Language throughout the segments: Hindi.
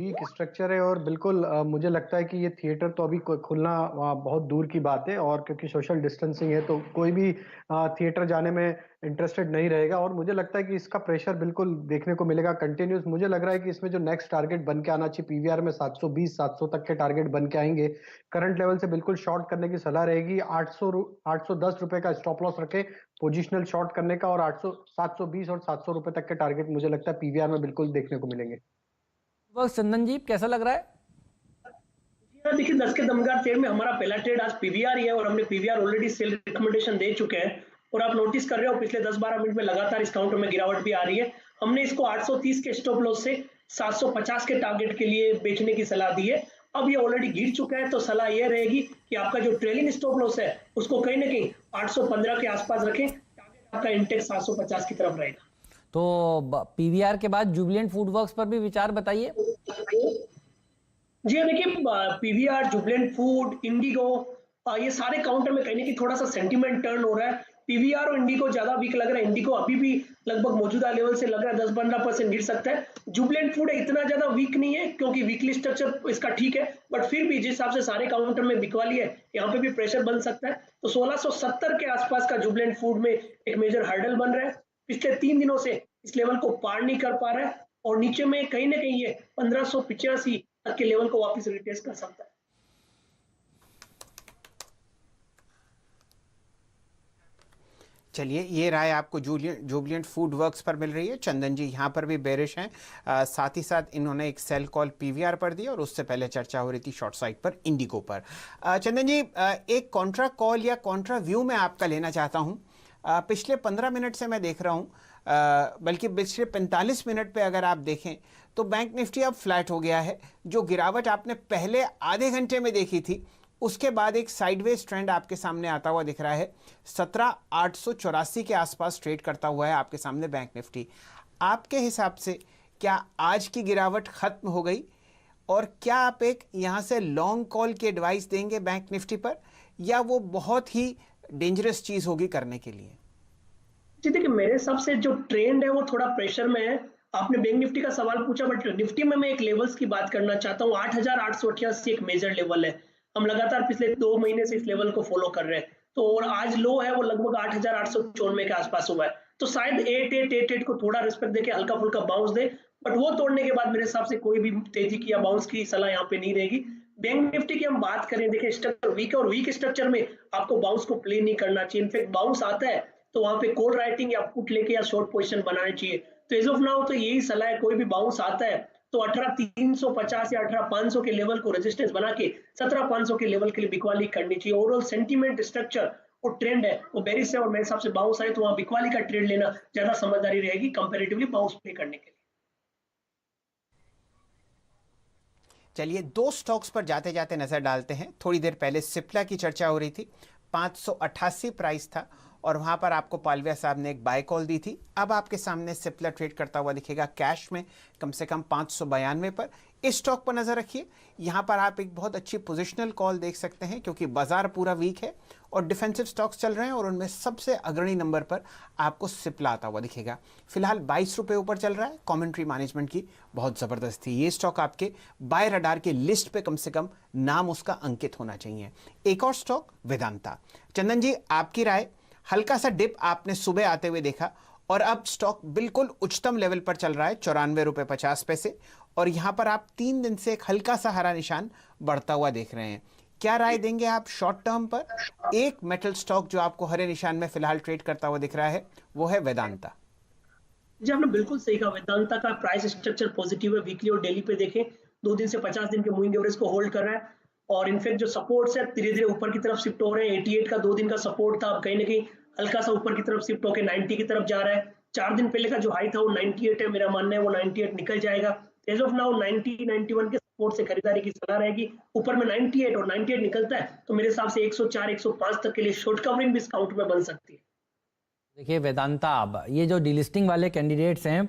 ठीक स्ट्रक्चर है और बिल्कुल मुझे लगता है कि ये थिएटर तो अभी खुलना बहुत दूर की बात है, और क्योंकि सोशल डिस्टेंसिंग है तो कोई भी थिएटर जाने में इंटरेस्टेड नहीं रहेगा। और मुझे लगता है कि इसका प्रेशर बिल्कुल देखने को मिलेगा कंटिन्यूस। मुझे लग रहा है कि इसमें जो नेक्स्ट टारगेट बन के आना चाहिए पीवीआर में 720 700 तक के टारगेट बन के आएंगे। करंट लेवल से बिल्कुल शॉर्ट करने की सलाह रहेगी। 810 रुपए का स्टॉप लॉस रखे पोजिशनल शॉर्ट करने का, और 800 720 और 700 रुपए तक के टारगेट मुझे लगता है पीवीआर में बिल्कुल देखने को मिलेंगे। वक्त चंदन जी कैसा लग रहा है? देखिए 10 के दमदार ट्रेड में हमारा पहला ट्रेड आज पीवीआर ही है और हमने पीवीआर ऑलरेडी सेल रिकमेंडेशन दे चुके हैं। और आप नोटिस कर रहे हो पिछले 10-12 मिनट में लगातार इस काउंटर में गिरावट भी आ रही है। हमने इसको 830 के स्टॉप लॉस से 750 के टारगेट के लिए बेचने की सलाह दी है। अब ये ऑलरेडी गिर चुका है तो सलाह यह रहेगी कि आपका जो ट्रेलिंग स्टॉप लॉस है उसको कहीं ना कहीं 815 के आसपास रखें। टारगेट आपका इंटेक्स 750 की तरफ रहेगा। तो पीवीआर के बाद जुबिलेंट फूड वर्क्स पर भी विचार बताइए। जी हाँ, देखिए पीवीआर, जुबिलेंट फूड, इंडिगो, ये सारे काउंटर में कहीं ना कहीं थोड़ा सा सेंटीमेंट टर्न हो रहा है। पीवीआर और इंडिगो ज्यादा वीक लग रहा है। इंडिगो अभी भी लगभग मौजूदा लेवल से लग रहा है 10-15% गिर सकता है। जुबिलेंट फूड इतना ज्यादा वीक नहीं है क्योंकि वीकली स्ट्रक्चर इसका ठीक है, बट फिर भी जिस हिसाब से सारे काउंटर में बिकवाली है यहाँ पे भी प्रेशर बन सकता है। तो 1670 के आसपास का जुबिलेंट फूड में एक मेजर हर्डल बन रहा है। पिछले 3 दिनों से इस लेवल को पार नहीं कर पा रहा है और नीचे में कहीं ना कहीं ये 1585 तक के लेवल को वापस रिटेस्ट कर सकता है। चलिए, ये राय आपको जुबिलेंट फूड वर्क्स पर मिल रही है। चंदन जी यहाँ पर भी बेरिश हैं। साथ ही साथ इन्होंने एक सेल कॉल पीवीआर पर दी और उससे पहले चर्चा हो रही थी शॉर्ट साइड पर इंडिगो पर। चंदन जी, एक कॉन्ट्रा कॉल या कॉन्ट्रा व्यू मैं आपका लेना चाहता हूँ। पिछले 15 मिनट से मैं देख रहा हूँ, बल्कि पिछले 45 मिनट पे अगर आप देखें तो बैंक निफ्टी अब फ्लैट हो गया है। जो गिरावट आपने पहले आधे घंटे में देखी थी उसके बाद एक साइडवेज ट्रेंड आपके सामने आता हुआ दिख रहा है। 17,884 के आसपास ट्रेड करता हुआ है आपके सामने बैंक निफ्टी। आपके हिसाब से क्या आज की गिरावट खत्म हो गई, और क्या आप एक यहाँ से लॉन्ग कॉल की एडवाइस देंगे बैंक निफ्टी पर, या वो बहुत ही डेंजरस चीज होगी करने के लिए? जी देखिए, मेरे हिसाब से जो ट्रेंड है वो थोड़ा प्रेशर में है। आपने बैंक निफ्टी का सवाल पूछा, बट निफ्टी में मैं एक लेवल्स की बात करना चाहता हूँ। 8,888 एक मेजर लेवल है। हम लगातार पिछले 2 महीने से इस लेवल को फॉलो कर रहे हैं। तो और आज लो है वो लगभग 8,894 के आसपास हुआ है। तो शायद 8888 को थोड़ा रिस्पेक्ट देके हल्का फुल्का बाउंस दे, बट वो तोड़ने के बाद मेरे हिसाब से कोई भी तेजी की या बाउंस की सलाह यहाँ पे नहीं रहेगी। बैंक निफ्टी की हम बात करें, देखिए स्ट्रक्चर वीक और वीक स्ट्रक्चर में आपको बाउंस को प्ले नहीं करना चाहिए। इनफैक्ट बाउंस आता है तो वहां पे कॉल राइटिंग या पुट लेके या शॉर्ट पोजीशन बनानी चाहिए। तो एज ऑफ नाउ तो यही सलाह है, कोई भी बाउंस आता है तो 18,350 या 18,500 के लेवल को रेजिस्टेंस बना के 17,500 के लेवल के लिए बिकवाली करनी चाहिए। ओवरऑल सेंटीमेंट, स्ट्रक्चर और ट्रेंड है वो बेरिश है, और मेरे हिसाब से बाउंस आए तो वहां बिकवाली का ट्रेड लेना ज्यादा समझदारी रहेगी कंपेरेटिवली बाउंस प्ले करने के लिए। चलिए, 2 स्टॉक्स पर जाते जाते नजर डालते हैं। थोड़ी देर पहले सिप्ला की चर्चा हो रही थी, 588 प्राइस था और वहां पर आपको पालविया साहब ने एक बाय कॉल दी थी। अब आपके सामने सिप्ला ट्रेड करता हुआ दिखेगा कैश में कम से कम 592 पर। इस स्टॉक पर नजर रखिए। यहां पर आप एक बहुत अच्छी पोजिशनल कॉल देख सकते हैं क्योंकि बाजार पूरा वीक है और डिफेंसिव स्टॉक्स चल रहे हैं, और उनमें सबसे अग्रणी नंबर पर आपको सिप्ला आता हुआ दिखेगा। फिलहाल 22 रुपये ऊपर चल रहा है। कमेंट्री मैनेजमेंट की बहुत ज़बरदस्त थी। ये स्टॉक आपके बाय रडार के लिस्ट पे कम से कम नाम उसका अंकित होना चाहिए। एक और स्टॉक वेदांता। चंदन जी, आपकी राय? हल्का सा डिप आपने सुबह आते हुए देखा और अब स्टॉक बिल्कुल उच्चतम लेवल पर चल रहा है 94.50 रुपए, और यहां पर आप 3 दिन से एक हल्का सा हरा निशान बढ़ता हुआ देख रहे हैं। क्या राय देंगे आप शॉर्ट टर्म पर? एक मेटल स्टॉक जो आपको हरे निशान में फिलहाल ट्रेड करता हुआ दिख रहा है वो है वेदांता। जी आपने बिल्कुल सही कहा। वेदांता का प्राइस स्ट्रक्चर पॉजिटिव है। वीकली और डेली पे देखें 2 दिन से 50 दिन के मूविंग एवरेज को होल्ड कर रहा है, और इनफैक्ट जो सपोर्ट्स है धीरे धीरे ऊपर की तरफ शिफ्ट हो रहे हैं। 88 का 2 दिन का सपोर्ट था, अब कहीं ना कहीं हल्का सा ऊपर की तरफ शिफ्ट होकर 90 की तरफ जा रहा है। 4 दिन पहले का जो हाई था वो 98 है। मेरा मानना है वो 98 निकल जाएगा। एज ऑफ नाउ 90-91 के सपोर्ट से खरीदारी की सलाह रहेगी। ऊपर में 98 और 98 निकलता है तो मेरे हिसाब से 104-105 तक के लिए शॉर्ट कवरिंग भी इस काउंटर में बन सकती है। देखिए वेदांता, अब ये जो डिलिस्टिंग वाले कैंडिडेट्स हैं,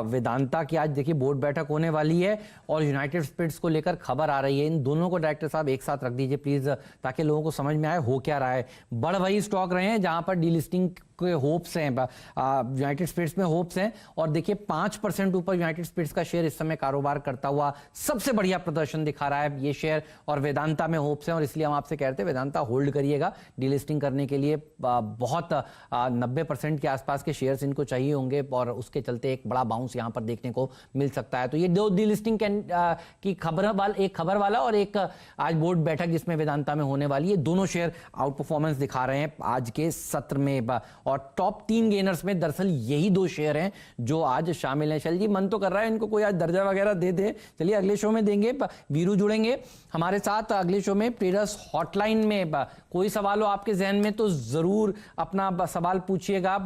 वेदांता की आज देखिए बोर्ड बैठक होने वाली है और यूनाइटेड स्पिरिट्स को लेकर खबर आ रही है। इन दोनों को डायरेक्टर साहब एक साथ रख दीजिए प्लीज, ताकि लोगों को समझ में आए हो क्या रहा है। बढ़ वही स्टॉक रहे हैं जहां पर डिलिस्टिंग के होप्स हैं, यूनाइटेड स्पिरिट्स में होप्स हैं। और देखिए 5% ऊपर यूनाइटेड स्पिरिट्स का शेयर इस समय कारोबार करता हुआ सबसे बढ़िया प्रदर्शन दिखा रहा है ये शेयर। और वेदांता में होप्स हैं और इसलिए हम आपसे कहते हैं वेदांता होल्ड करिएगा। डीलिस्टिंग करने के लिए बहुत 90% के आसपास के शेयर्स इनको चाहिए होंगे और उसके चलते एक बड़ा बाउंस यहाँ पर देखने को मिल सकता है। तो ये दो डीलिस्टिंग की एक खबर वाला और एक आज बोर्ड बैठक जिसमें वेदांता में होने वाली है, दोनों शेयर आउट परफॉर्मेंस दिखा रहे हैं आज के सत्र में। और टॉप 3 गेनर्स में दरअसल यही 2 शेयर हैं जो आज शामिल हैं। शैल जी, मन तो कर रहा है इनको कोई आज दर्जा वगैरह दे दे। चलिए अगले शो में देंगे। वीरू जुड़ेंगे हमारे साथ अगले शो में ट्रेडर्स हॉटलाइन में। कोई सवाल हो आपके जहन में तो जरूर अपना सवाल पूछिएगा।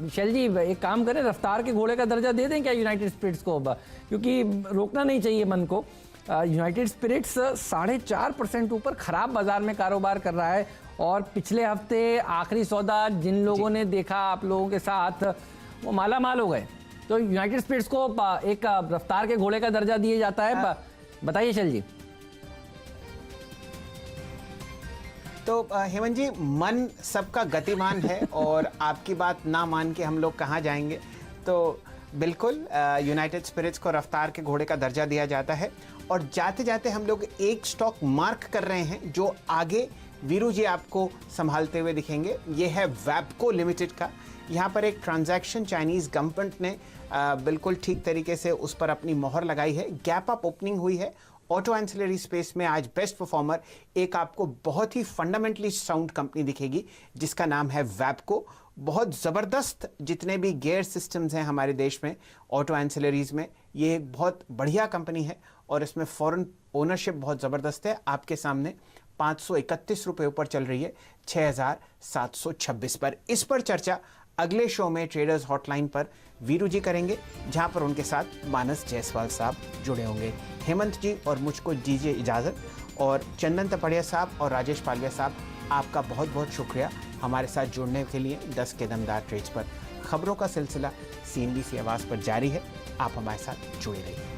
शैल जी, एक काम करें, रफ्तार के घोड़े का दर्जा दे दें क्या यूनाइटेड स्पिरिट्स को, क्योंकि रोकना नहीं चाहिए मन को। यूनाइटेड स्पिरिट्स 4.5% ऊपर खराब बाजार में कारोबार कर रहा है और पिछले हफ्ते आखिरी सौदा जिन लोगों ने देखा आप लोगों के साथ वो माला माल हो गए। तो यूनाइटेड स्पिरिट्स को एक रफ्तार के घोड़े का दर्जा दिया जाता है। बताइए शैल जी। तो हेमंत जी, मन सबका गतिमान है और आपकी बात ना मान के हम लोग कहाँ जाएंगे। तो बिल्कुल यूनाइटेड स्पिरिट्स को रफ्तार के घोड़े का दर्जा दिया जाता है। और जाते जाते हम लोग एक स्टॉक मार्क कर रहे हैं जो आगे वीरू जी आपको संभालते हुए दिखेंगे। ये है वैबको लिमिटेड का। यहाँ पर एक ट्रांजैक्शन चाइनीज़ गवर्नमेंट ने बिल्कुल ठीक तरीके से उस पर अपनी मोहर लगाई है। गैप अप ओपनिंग हुई है। ऑटो एंसिलरी स्पेस में आज बेस्ट परफॉर्मर एक आपको बहुत ही फंडामेंटली साउंड कंपनी दिखेगी जिसका नाम है वैबको। बहुत ज़बरदस्त जितने भी गियर सिस्टम्स हैं हमारे देश में ऑटो एंसिलरीज में, ये बहुत बढ़िया कंपनी है और इसमें फॉरेन ओनरशिप बहुत ज़बरदस्त है। आपके सामने 531 रुपये ऊपर चल रही है 6726 पर। इस पर चर्चा अगले शो में ट्रेडर्स हॉटलाइन पर वीरू जी करेंगे, जहां पर उनके साथ मानस जायसवाल साहब जुड़े होंगे। हेमंत जी और मुझको दीजिए इजाज़त, और चंदन तपड़िया साहब और राजेश पालविया साहब आपका बहुत बहुत शुक्रिया हमारे साथ जुड़ने के लिए 10 के दमदार ट्रेड्स पर। खबरों का सिलसिला CNBC आवाज़ पर जारी है, आप हमारे साथ जुड़े रहिए।